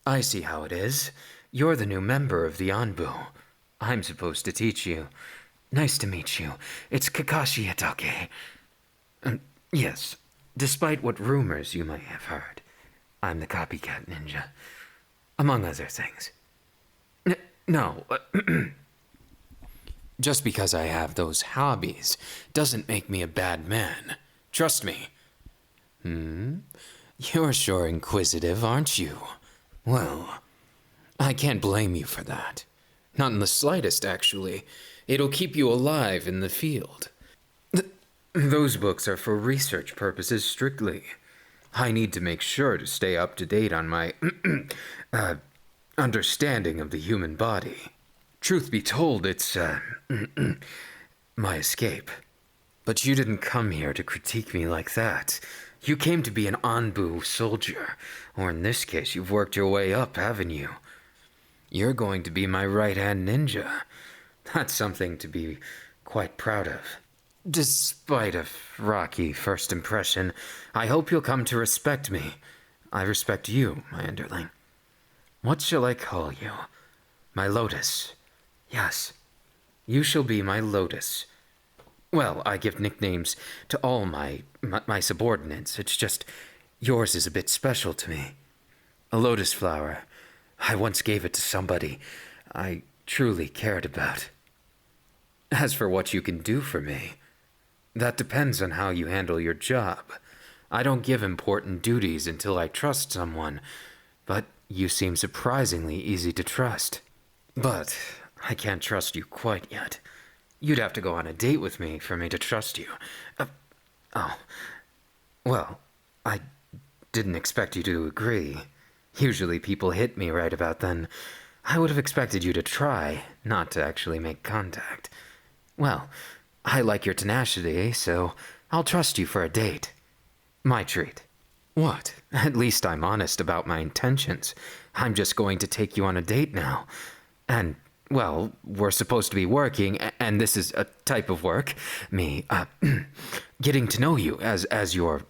I see how it is. You're the new member of the Anbu. I'm supposed to teach you. Nice to meet you. It's Kakashi Hatake. Yes, despite what rumors you might have heard, I'm the copycat ninja. Among other things. No, just because I have those hobbies doesn't make me a bad man. Trust me. You're sure inquisitive, aren't you? Well, I can't blame you for that. Not in the slightest, actually. It'll keep you alive in the field. Those books are for research purposes strictly. I need to make sure to stay up to date on my understanding of the human body. Truth be told, it's my escape. But you didn't come here to critique me like that. You came to be an Anbu soldier, or in this case, you've worked your way up, haven't you? You're going to be my right-hand ninja. That's something to be quite proud of. Despite a rocky first impression, I hope you'll come to respect me. I respect you, my underling. What shall I call you? My lotus. Yes, you shall be my lotus. Well, I give nicknames to all my subordinates. It's just yours is a bit special to me. A lotus flower. I once gave it to somebody I truly cared about. As for what you can do for me, that depends on how you handle your job. I don't give important duties until I trust someone, but you seem surprisingly easy to trust. But I can't trust you quite yet. You'd have to go on a date with me for me to trust you. Well, I didn't expect you to agree. Usually people hit me right about then. I would have expected you to try, not to actually make contact. Well, I like your tenacity, so I'll trust you for a date. My treat. What? At least I'm honest about my intentions. I'm just going to take you on a date now. And, well, we're supposed to be working, and this is a type of work. Me, getting to know you as your,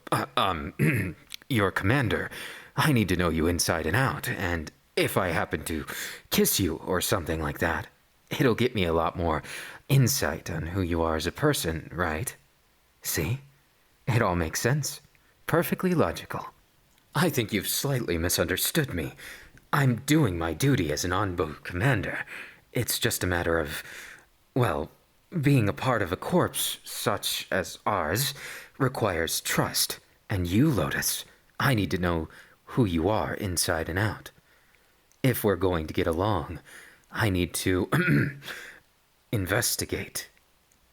your commander. I need to know you inside and out, and if I happen to kiss you or something like that, it'll get me a lot more insight on who you are as a person, right? See? It all makes sense. Perfectly logical. I think you've slightly misunderstood me. I'm doing my duty as an Anbu commander. It's just a matter of, well, being a part of a corps such as ours requires trust. And you, Lotus, I need to know who you are inside and out. If we're going to get along, I need to investigate.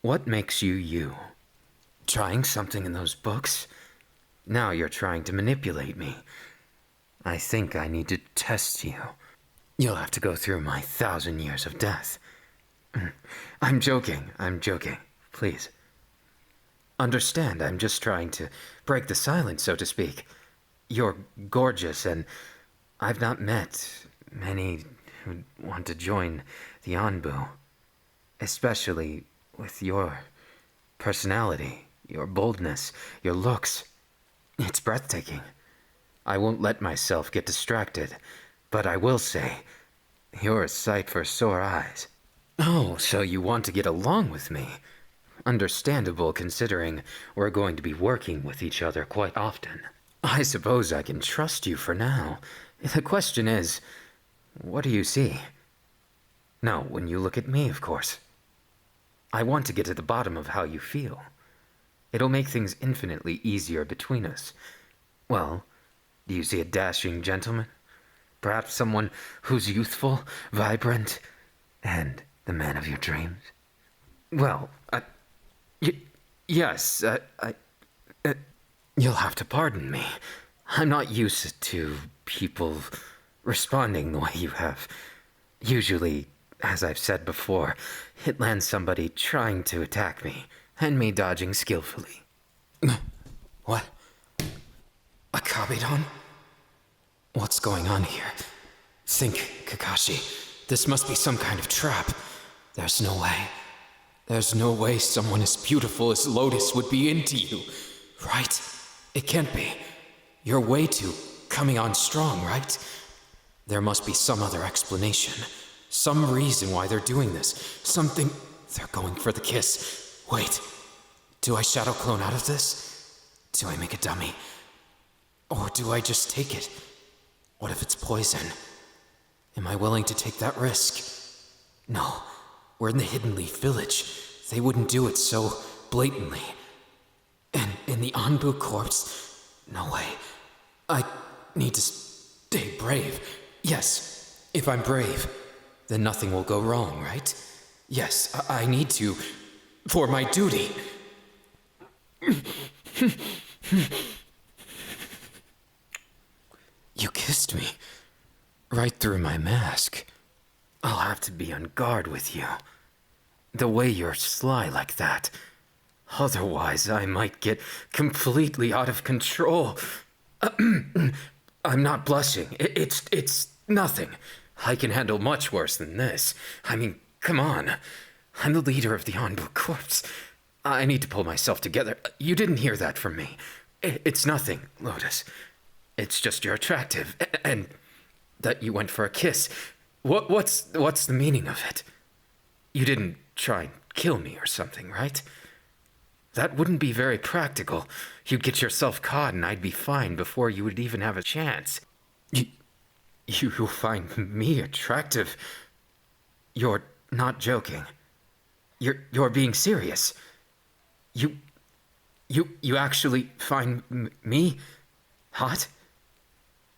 What makes you you? Trying something in those books? Now you're trying to manipulate me. I think I need to test you. You'll have to go through my 1,000 years of death. I'm joking, please. Understand, I'm just trying to break the silence, so to speak. You're gorgeous, and I've not met many who want to join the Anbu. Especially with your personality, your boldness, your looks. It's breathtaking. I won't let myself get distracted, but I will say, you're a sight for sore eyes. Oh, so you want to get along with me? Understandable, considering we're going to be working with each other quite often. I suppose I can trust you for now. The question is, what do you see? No, when you look at me, of course. I want to get to the bottom of how you feel. It'll make things infinitely easier between us. Well, do you see a dashing gentleman? Perhaps someone who's youthful, vibrant, and the man of your dreams? Well, yes, you'll have to pardon me. I'm not used to people responding the way you have. Usually, as I've said before, it lands somebody trying to attack me, and me dodging skillfully. What? A Kabedon? What's going on here? Think, Kakashi. This must be some kind of trap. There's no way. There's no way someone as beautiful as Lotus would be into you, right? It can't be. You're way too coming on strong, right? There must be some other explanation. Some reason why they're doing this. Something... They're going for the kiss. Wait. Do I shadow clone out of this? Do I make a dummy? Or do I just take it? What if it's poison? Am I willing to take that risk? No. We're in the Hidden Leaf Village. They wouldn't do it so blatantly. And in the Anbu corpse? No way. I need to stay brave. Yes, if I'm brave, then nothing will go wrong, right? Yes, I need to, for my duty. You kissed me, right through my mask. I'll have to be on guard with you. The way you're sly like that. Otherwise, I might get completely out of control. I'm not blushing. It's nothing. I can handle much worse than this. I mean, come on. I'm the leader of the Anbu Corps. I need to pull myself together. You didn't hear that from me. It's nothing, Lotus. It's just you're attractive, and that you went for a kiss. What's the meaning of it? You didn't try and kill me or something, right? That wouldn't be very practical. You'd get yourself caught and I'd be fine before you would even have a chance. You'll find me attractive. You're not joking. You're being serious. You actually find me hot?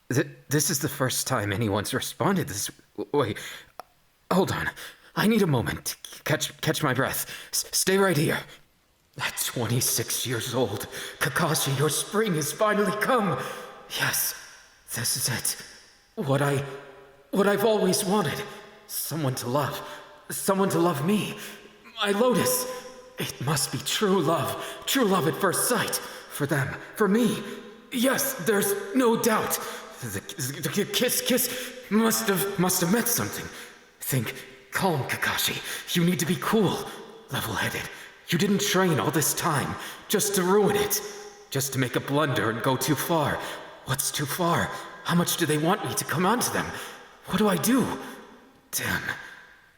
This is the first time anyone's responded this way. Hold on. I need a moment to catch my breath. Stay right here. At 26 years old, Kakashi, your spring has finally come. Yes, this is it. What I've always wanted. Someone to love. Someone to love me. My Lotus. It must be true love at first sight. For them, for me. Yes, there's no doubt. The kiss must have meant something. Think, calm, Kakashi. You need to be cool, level-headed. You didn't train all this time just to ruin it. Just to make a blunder and go too far. What's too far? How much do they want me to come onto them? What do I do? Damn.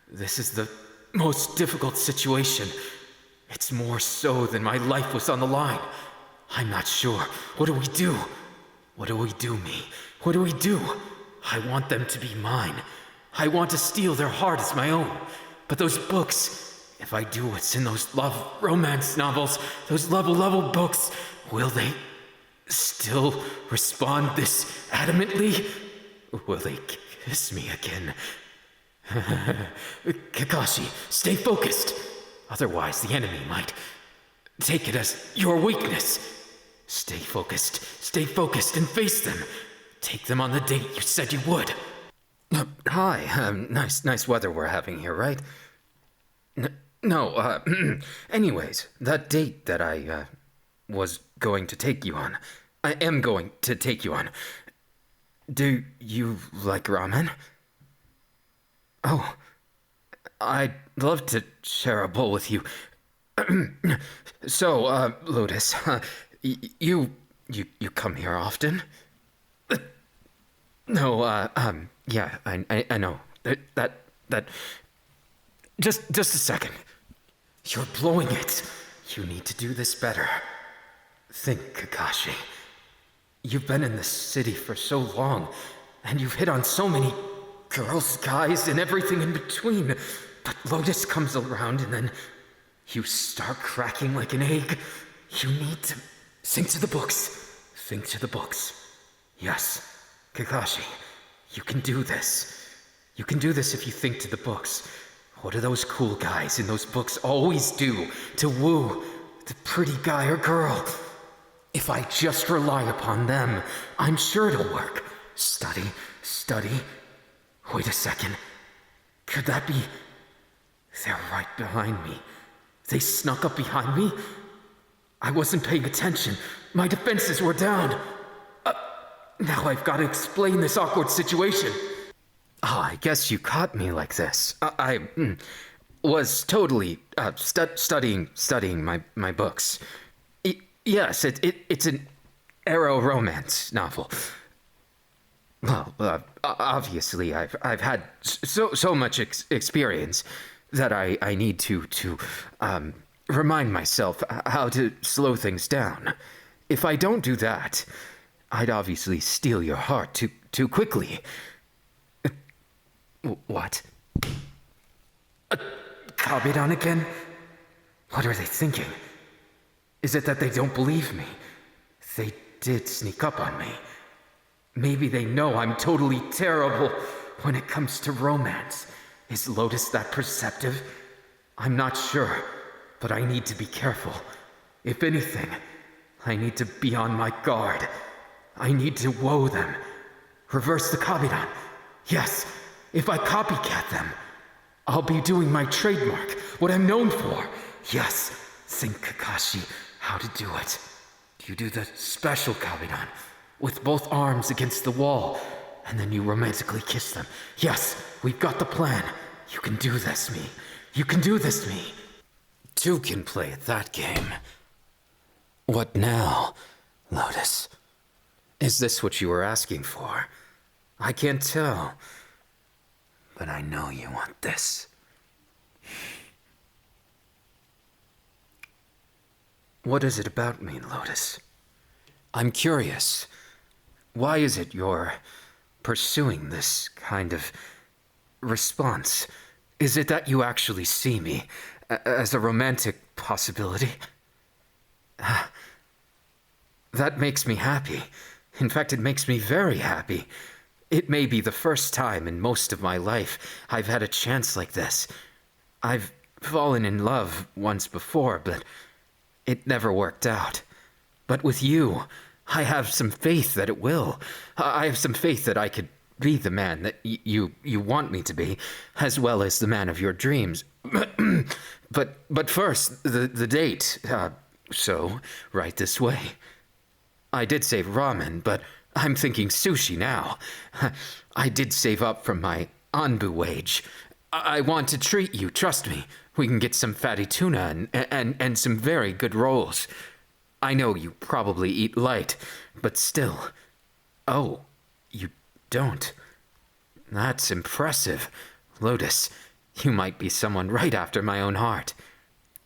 This is the most difficult situation. It's more so than my life was on the line. I'm not sure. What do we do? What do we do, me? What do we do? I want them to be mine. I want to steal their heart as my own. But those books, if I do what's in those love romance novels, those level books, will they still respond this adamantly? Will they kiss me again? Kakashi, stay focused. Otherwise, the enemy might take it as your weakness. Stay focused and face them. Take them on the date you said you would. Hi, nice weather we're having here, right? No, anyways, that date that I, was going to take you on. I am going to take you on. Do you like ramen? Oh, I'd love to share a bowl with you. So, Lotus, you come here often? No, yeah, I know. That... Just a second. You're blowing it. You need to do this better. Think, Kakashi. You've been in this city for so long, and you've hit on so many girls, guys, and everything in between. But Lotus comes around, and then you start cracking like an egg. You need to think to the books. Think to the books. Yes, Kakashi, you can do this. You can do this if you think to the books. What do those cool guys in those books always do to woo the pretty guy or girl? If I just rely upon them, I'm sure it'll work. Study. Wait a second. Could that be... They're right behind me. They snuck up behind me? I wasn't paying attention. My defenses were down. Now I've got to explain this awkward situation. Oh, I guess you caught me like this. I was totally studying my books. Yes, it's an ero romance novel. Well, obviously, I've had so much experience that I need to remind myself how to slow things down. If I don't do that, I'd obviously steal your heart too quickly. What? Kabidan again? What are they thinking? Is it that they don't believe me? They did sneak up on me. Maybe they know I'm totally terrible when it comes to romance. Is Lotus that perceptive? I'm not sure, but I need to be careful. If anything, I need to be on my guard. I need to woe them. Reverse the Kabidan. Yes, if I copycat them, I'll be doing my trademark, what I'm known for. Yes, think Kakashi how to do it. You do the special Kabidan, with both arms against the wall, and then you romantically kiss them. Yes, we've got the plan. You can do this, me. You can do this, me. Two can play at that game. What now, Lotus? Is this what you were asking for? I can't tell, but I know you want this. What is it about me, Lotus? I'm curious. Why is it you're pursuing this kind of response? Is it that you actually see me as a romantic possibility? That makes me happy. In fact, it makes me very happy. It may be the first time in most of my life I've had a chance like this. I've fallen in love once before, but it never worked out. But with you, I have some faith that it will. I have some faith that I could be the man that you want me to be, as well as the man of your dreams. But first, the date. So, right this way. I did save ramen, but I'm thinking sushi now. I did save up from my Anbu wage. I want to treat you, trust me. We can get some fatty tuna and some very good rolls. I know you probably eat light, but still. Oh, you don't. That's impressive. Lotus, you might be someone right after my own heart.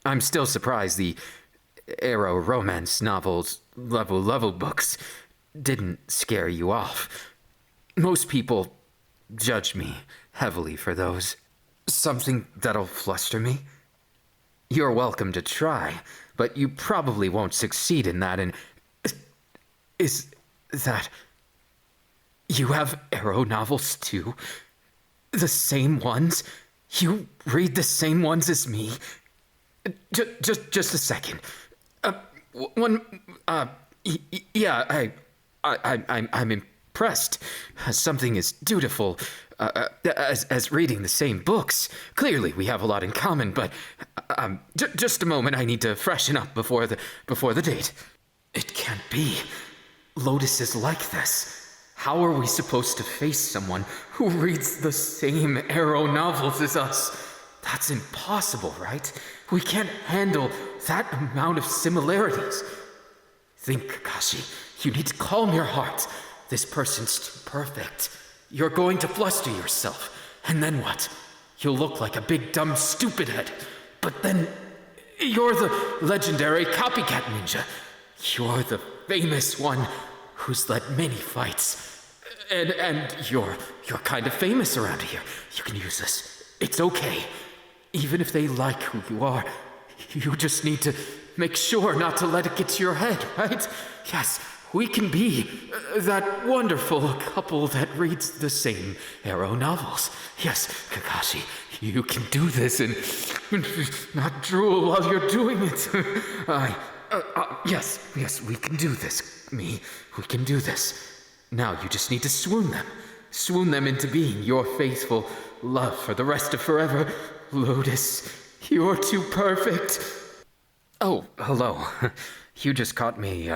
I'm still surprised the Arrow romance novels, level books, didn't scare you off. Most people judge me heavily for those. Something that'll fluster me? You're welcome to try, but you probably won't succeed in that. And is that you have Arrow novels too? The same ones? You read the same ones as me? Just a second. Yeah, I'm impressed. Something as dutiful as reading the same books. Clearly, we have a lot in common. But just a moment. I need to freshen up before the date. It can't be. Lotus is like this. How are we supposed to face someone who reads the same Arrow novels as us? That's impossible, right? We can't handle that amount of similarities. Think, Kakashi. You need to calm your heart. This person's too perfect. You're going to fluster yourself. And then what? You'll look like a big dumb stupid head. But then you're the legendary copycat ninja. You're the famous one who's led many fights. And you're kind of famous around here. You can use this. It's okay. Even if they like who you are, you just need to make sure not to let it get to your head, right? Yes, we can be that wonderful couple that reads the same Arrow novels. Yes, Kakashi, you can do this and not drool while you're doing it. Yes, we can do this, me. We can do this. Now you just need to swoon them into being your faithful love for the rest of forever. Lotus, you're too perfect. Oh, hello. You just caught me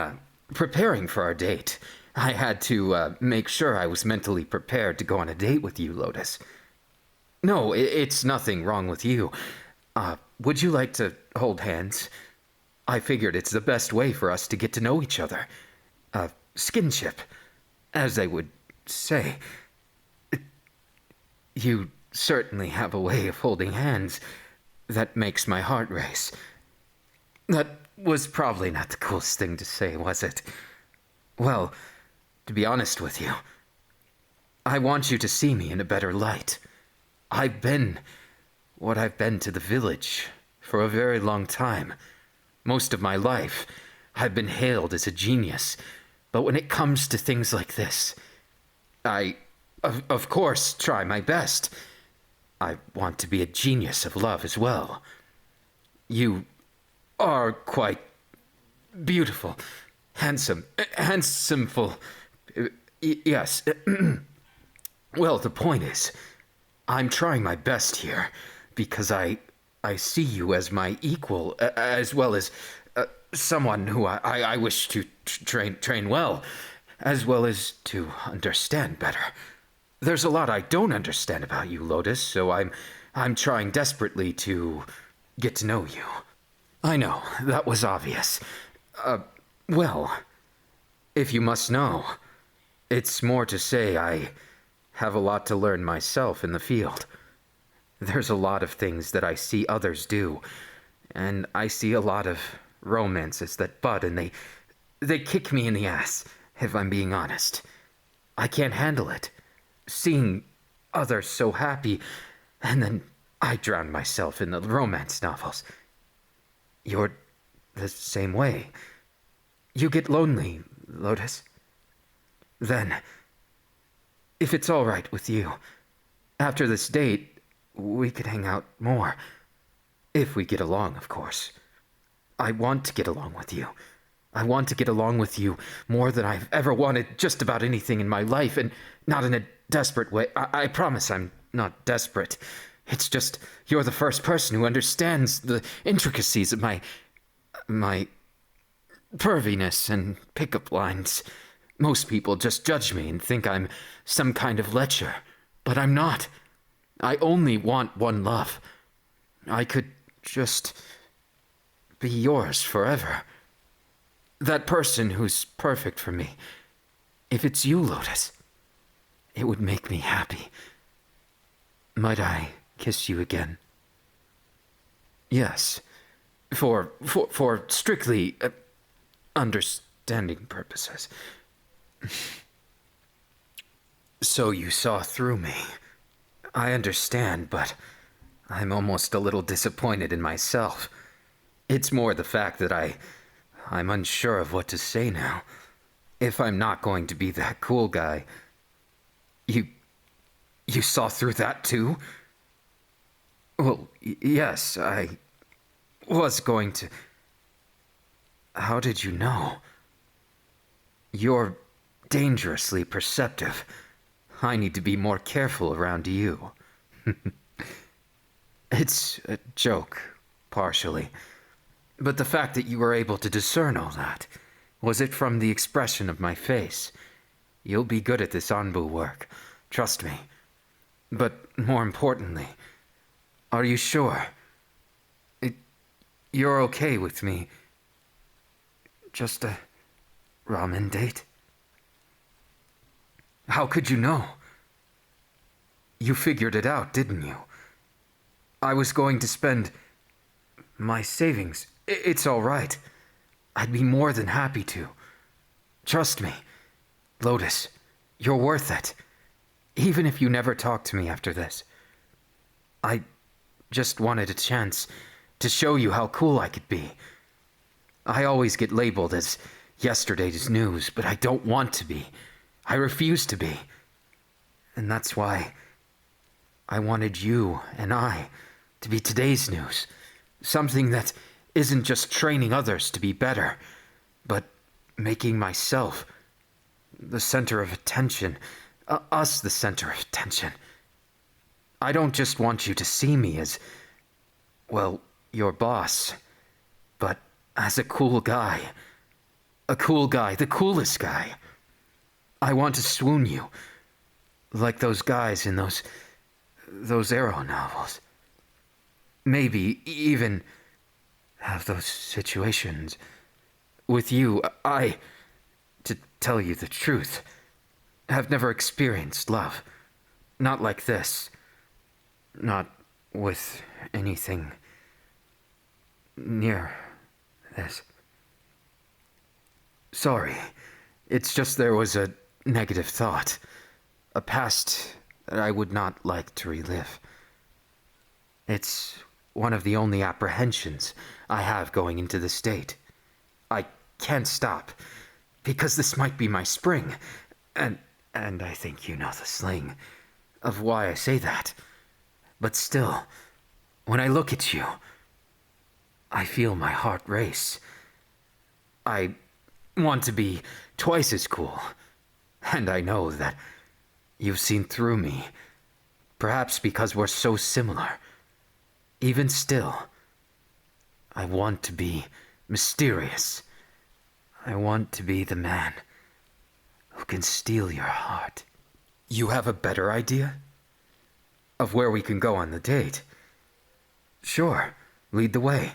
preparing for our date. I had to make sure I was mentally prepared to go on a date with you, Lotus. No, it's nothing wrong with you. Would you like to hold hands? I figured it's the best way for us to get to know each other. Skinship, as they would say. You certainly have a way of holding hands that makes my heart race. That was probably not the coolest thing to say, was it? Well, to be honest with you, I want you to see me in a better light. I've been what I've been to the village for a very long time. Most of my life, I've been hailed as a genius. But when it comes to things like this, I, of course, try my best. I want to be a genius of love as well. You are quite beautiful, handsomeful. Yes. Well, the point is, I'm trying my best here because I see you as my equal, as well as someone who I wish to train well, as well as to understand better. There's a lot I don't understand about you, Lotus, so I'm trying desperately to get to know you. I know, that was obvious. Well, if you must know, it's more to say I have a lot to learn myself in the field. There's a lot of things that I see others do, and I see a lot of romances that bud and they kick me in the ass, if I'm being honest. I can't handle it. Seeing others so happy, and then I drown myself in the romance novels. You're the same way. You get lonely, Lotus. Then, if it's all right with you, after this date, we could hang out more. If we get along, of course. I want to get along with you. I want to get along with you more than I've ever wanted just about anything in my life, and not in a desperate way. I promise I'm not desperate. It's just you're the first person who understands the intricacies of my perviness and pickup lines. Most people just judge me and think I'm some kind of lecher, but I'm not. I only want one love. I could just be yours forever. That person who's perfect for me. If it's you, Lotus, it would make me happy. Might I kiss you again? Yes, for strictly understanding purposes. So you saw through me. I understand, but I'm almost a little disappointed in myself. It's more the fact that I'm unsure of what to say now. If I'm not going to be that cool guy. You saw through that too? Well, yes, I was going to. How did you know? You're dangerously perceptive. I need to be more careful around you. It's a joke, partially. But the fact that you were able to discern all that, was it from the expression of my face? You'll be good at this Anbu work, trust me. But more importantly, are you sure? You're okay with me? Just a ramen date? How could you know? You figured it out, didn't you? I was going to spend my savings. It's all right. I'd be more than happy to. Trust me, Lotus, you're worth it. Even if you never talk to me after this. I just wanted a chance to show you how cool I could be. I always get labeled as yesterday's news, but I don't want to be. I refuse to be. And that's why I wanted you and I to be today's news. Something that isn't just training others to be better, but making myself the center of attention. Us the center of attention. I don't just want you to see me as, well, your boss, but as a cool guy. A cool guy, the coolest guy. I want to swoon you, like those guys in those Arrow novels. Maybe even have those situations with you. To tell you the truth, have never experienced love. Not like this. Not with anything near this. Sorry. It's just there was a negative thought. A past that I would not like to relive. It's one of the only apprehensions I have going into this date. I can't stop, because this might be my spring, and I think you know the slang of why I say that. But still, when I look at you, I feel my heart race. I want to be twice as cool, and I know that you've seen through me, perhaps because we're so similar. Even still, I want to be mysterious. I want to be the man who can steal your heart. You have a better idea? Of where we can go on the date? Sure, lead the way.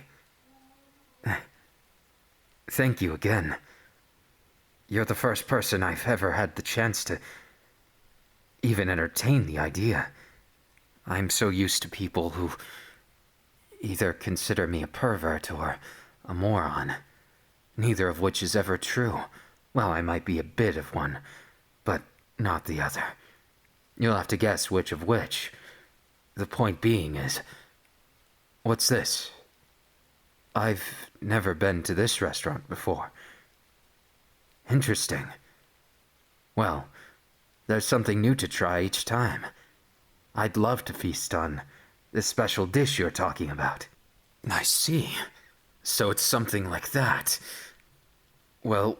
Thank you again. You're the first person I've ever had the chance to even entertain the idea. I'm so used to people who either consider me a pervert or a moron, neither of which is ever true. Well, I might be a bit of one, but not the other. You'll have to guess which of which. The point being is, what's this? I've never been to this restaurant before. Interesting. Well, there's something new to try each time. I'd love to feast on this special dish you're talking about. I see. So it's something like that. Well,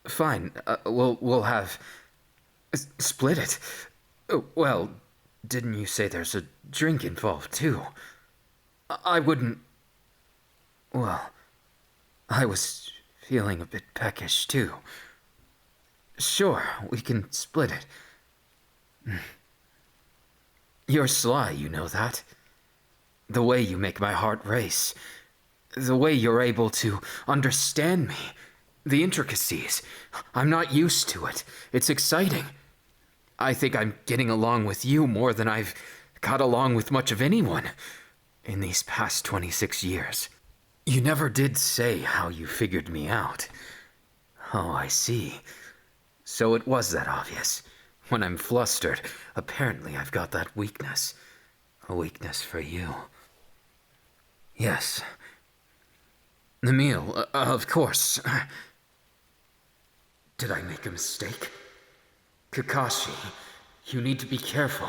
fine. We'll have... split it. Well, didn't you say there's a drink involved, too? I wouldn't... Well, I was feeling a bit peckish, too. Sure, we can split it. You're sly, you know that. The way you make my heart race. The way you're able to understand me. The intricacies. I'm not used to it. It's exciting. I think I'm getting along with you more than I've got along with much of anyone in these past 26 years. You never did say how you figured me out. Oh, I see. So it was that obvious. When I'm flustered, apparently I've got that weakness. A weakness for you. Yes. The meal, of course. Did I make a mistake? Kakashi, you need to be careful.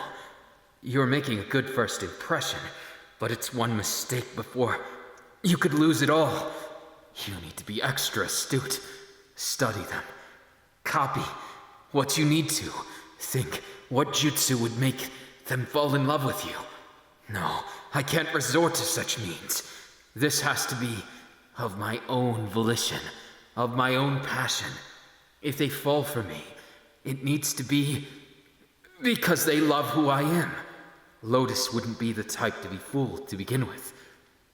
You're making a good first impression, but it's one mistake before you could lose it all. You need to be extra astute. Study them. Copy what you need to. Think what jutsu would make them fall in love with you. No, I can't resort to such means. This has to be of my own volition, of my own passion. If they fall for me, it needs to be because they love who I am. Lotus wouldn't be the type to be fooled to begin with.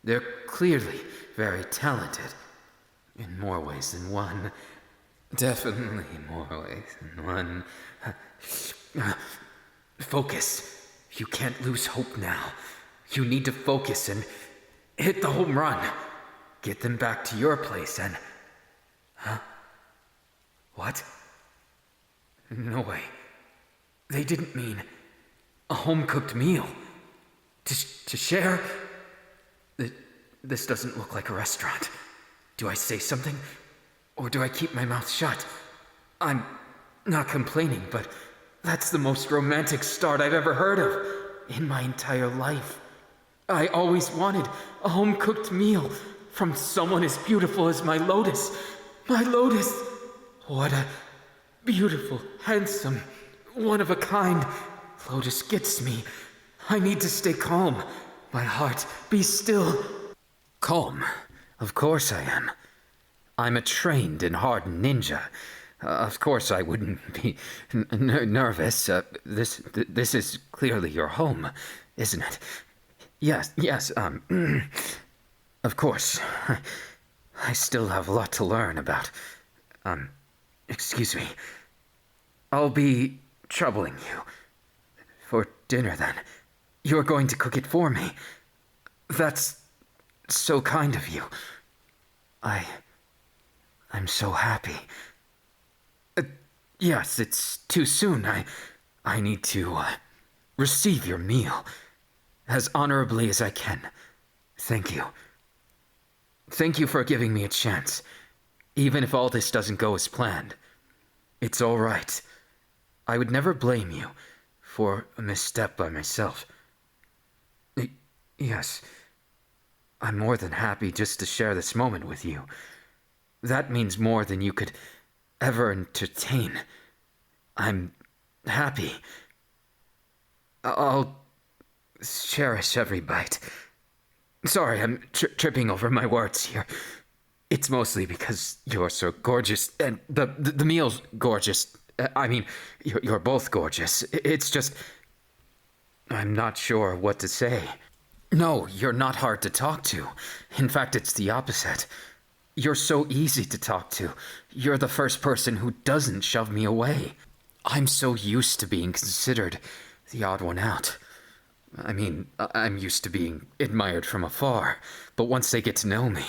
They're clearly very talented. In more ways than one. Definitely more ways than one. Focus. You can't lose hope now. You need to focus and hit the home run. Get them back to your place and... Huh? What? No way. They didn't mean a home-cooked meal. To share? This doesn't look like a restaurant. Do I say something? Or do I keep my mouth shut? I'm not complaining, but that's the most romantic start I've ever heard of in my entire life. I always wanted a home-cooked meal from someone as beautiful as my Lotus. My Lotus! What a beautiful, handsome, one-of-a-kind. Lotus gets me. I need to stay calm. My heart, be still. Calm? Of course I am. I'm a trained and hardened ninja. Of course I wouldn't be nervous. This is clearly your home, isn't it? Yes, of course. I still have a lot to learn about, excuse me. I'll be troubling you. For dinner, then. You're going to cook it for me. That's so kind of you. I'm so happy. Yes, it's too soon. I need to, receive your meal as honorably as I can. Thank you. Thank you for giving me a chance, even if all this doesn't go as planned. It's all right. I would never blame you for a misstep by myself. Yes, I'm more than happy just to share this moment with you. That means more than you could ever entertain. I'm happy. I'll cherish every bite. Sorry, I'm tripping over my words here. It's mostly because you're so gorgeous, and the meal's gorgeous. I mean, you're both gorgeous. It's just, I'm not sure what to say. No, you're not hard to talk to. In fact, it's the opposite. You're so easy to talk to. You're the first person who doesn't shove me away. I'm so used to being considered the odd one out. I mean, I'm used to being admired from afar, but once they get to know me,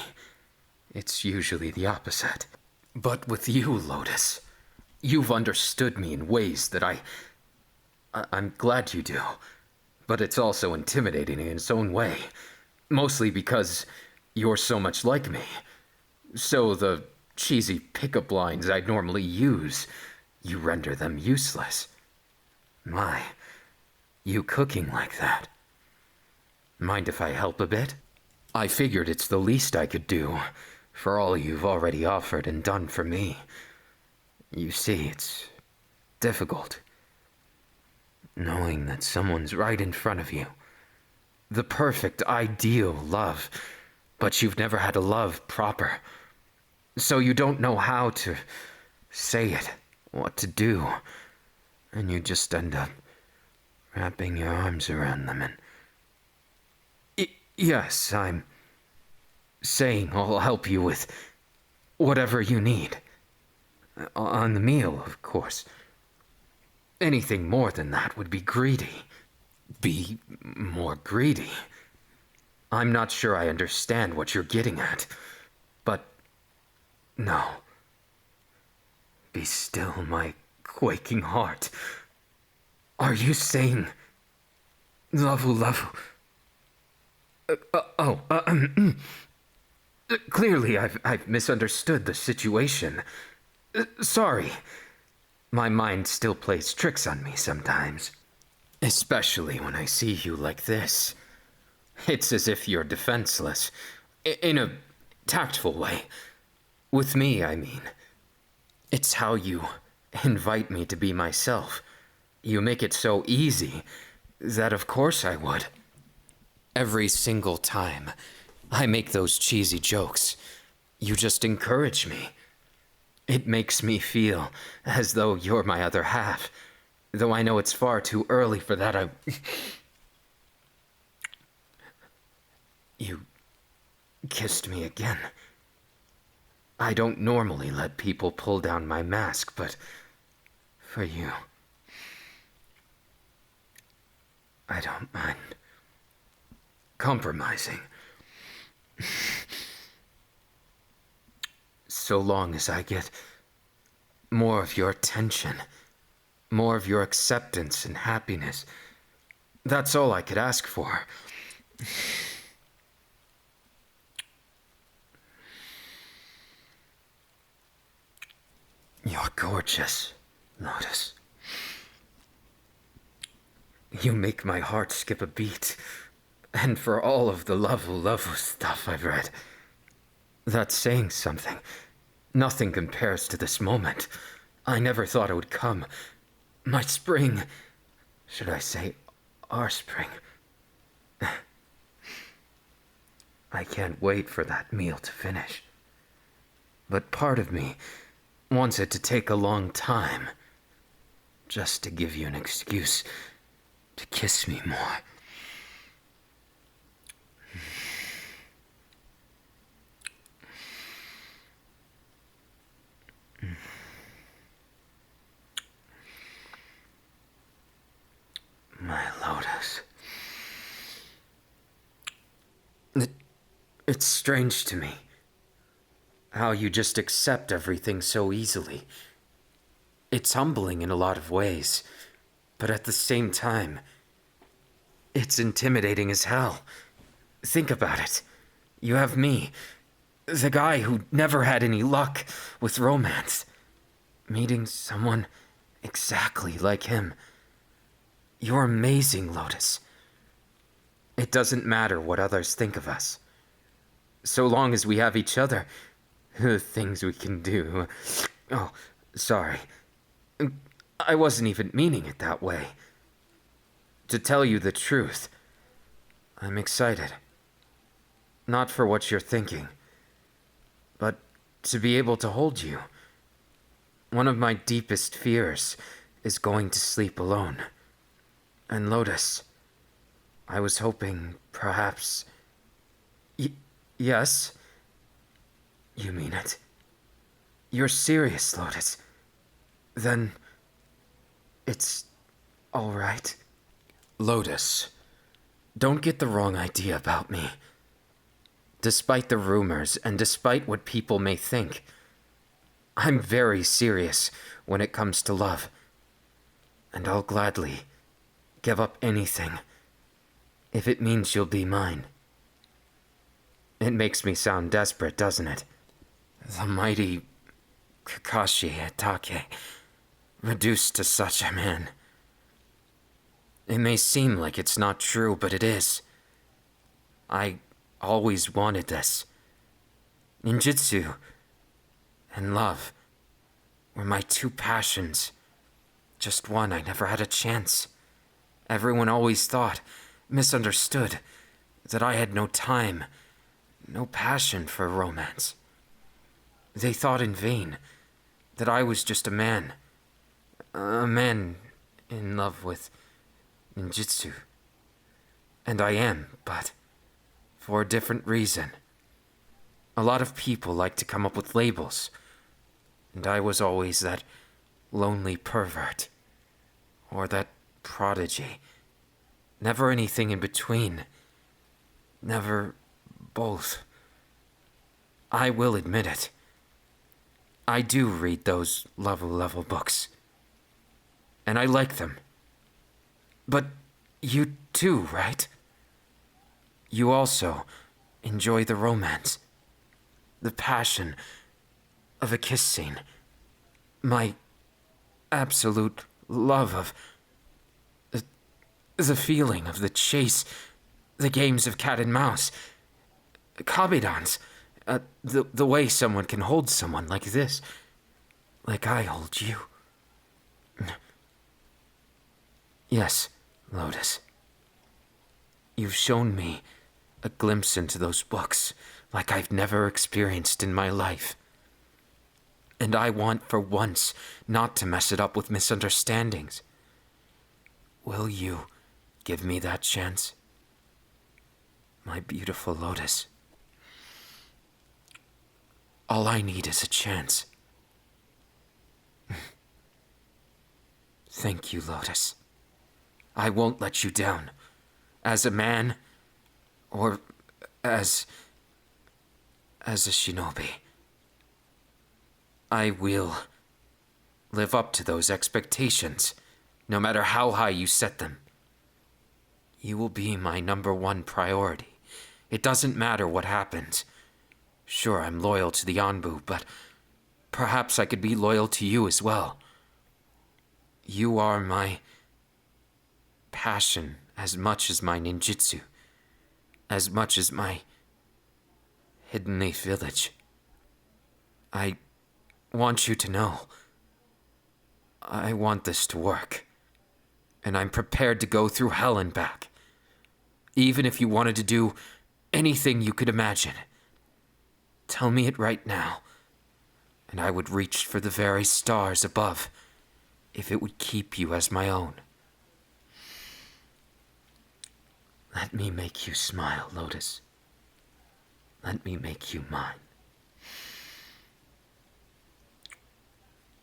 it's usually the opposite. But with you, Lotus, you've understood me in ways that I'm glad you do. But it's also intimidating in its own way. Mostly because you're so much like me. So the cheesy pickup lines I'd normally use, you render them useless. My, you cooking like that. Mind if I help a bit? I figured it's the least I could do, for all you've already offered and done for me. You see, it's difficult, knowing that someone's right in front of you. The perfect, ideal love, but you've never had a love proper. So you don't know how to say it, what to do, and you just end up wrapping your arms around them and... Yes, I'm saying I'll help you with whatever you need. On the meal, of course. Anything more than that would be greedy. Be more greedy. I'm not sure I understand what you're getting at, but no. Be still, my quaking heart. Are you saying Lavu Lavu? Clearly I've misunderstood the situation. Sorry. My mind still plays tricks on me sometimes. Especially when I see you like this. It's as if you're defenseless. In a tactful way. With me, I mean. It's how you invite me to be myself. You make it so easy that of course I would. Every single time I make those cheesy jokes, you just encourage me. It makes me feel as though you're my other half, though I know it's far too early for that. You kissed me again. I don't normally let people pull down my mask, but for you, I don't mind compromising. So long as I get more of your attention, more of your acceptance and happiness, that's all I could ask for. You're gorgeous, Lotus. You make my heart skip a beat. And for all of the Lavu stuff I've read, that's saying something. Nothing compares to this moment. I never thought it would come. My spring. Should I say, our spring. I can't wait for that meal to finish. But part of me wants it to take a long time, just to give you an excuse to kiss me more. close. It's strange to me how you just accept everything so easily. It's humbling in a lot of ways, but at the same time, it's intimidating as hell. Think about it. You have me, the guy who never had any luck with romance, meeting someone exactly like him. You're amazing, Lotus. It doesn't matter what others think of us. So long as we have each other, the things we can do. Oh, sorry. I wasn't even meaning it that way. To tell you the truth, I'm excited. Not for what you're thinking, but to be able to hold you. One of my deepest fears is going to sleep alone. And Lotus, I was hoping perhaps... Yes? You mean it? You're serious, Lotus. Then... it's... all right. Lotus, don't get the wrong idea about me. Despite the rumors and despite what people may think, I'm very serious when it comes to love. And I'll gladly give up anything if it means you'll be mine. It makes me sound desperate, doesn't it? The mighty Kakashi Hatake, reduced to such a man. It may seem like it's not true, but it is. I always wanted this. Ninjutsu and love were my two passions. Just one, I never had a chance. Everyone always thought, misunderstood, that I had no time, no passion for romance. They thought in vain that I was just a man in love with ninjutsu. And I am, but for a different reason. A lot of people like to come up with labels, and I was always that lonely pervert, or that prodigy. Never anything in between. Never both. I will admit it. I do read those level books. And I like them. But you too, right? You also enjoy the romance. The passion of a kiss scene. My absolute love of the feeling of the chase, the games of cat and mouse, kabedans, the way someone can hold someone like this, like I hold you. Yes, Lotus. You've shown me a glimpse into those books like I've never experienced in my life. And I want for once not to mess it up with misunderstandings. Will you give me that chance? My beautiful Lotus. All I need is a chance. Thank you, Lotus. I won't let you down. As a man, or as a shinobi. I will live up to those expectations, no matter how high you set them. You will be my #1 priority. It doesn't matter what happens. Sure, I'm loyal to the Anbu, but perhaps I could be loyal to you as well. You are my passion as much as my ninjutsu, as much as my hidden leaf village. I want you to know, I want this to work, and I'm prepared to go through hell and back. Even if you wanted to do anything you could imagine, tell me it right now, and I would reach for the very stars above if it would keep you as my own. Let me make you smile, Lotus. Let me make you mine.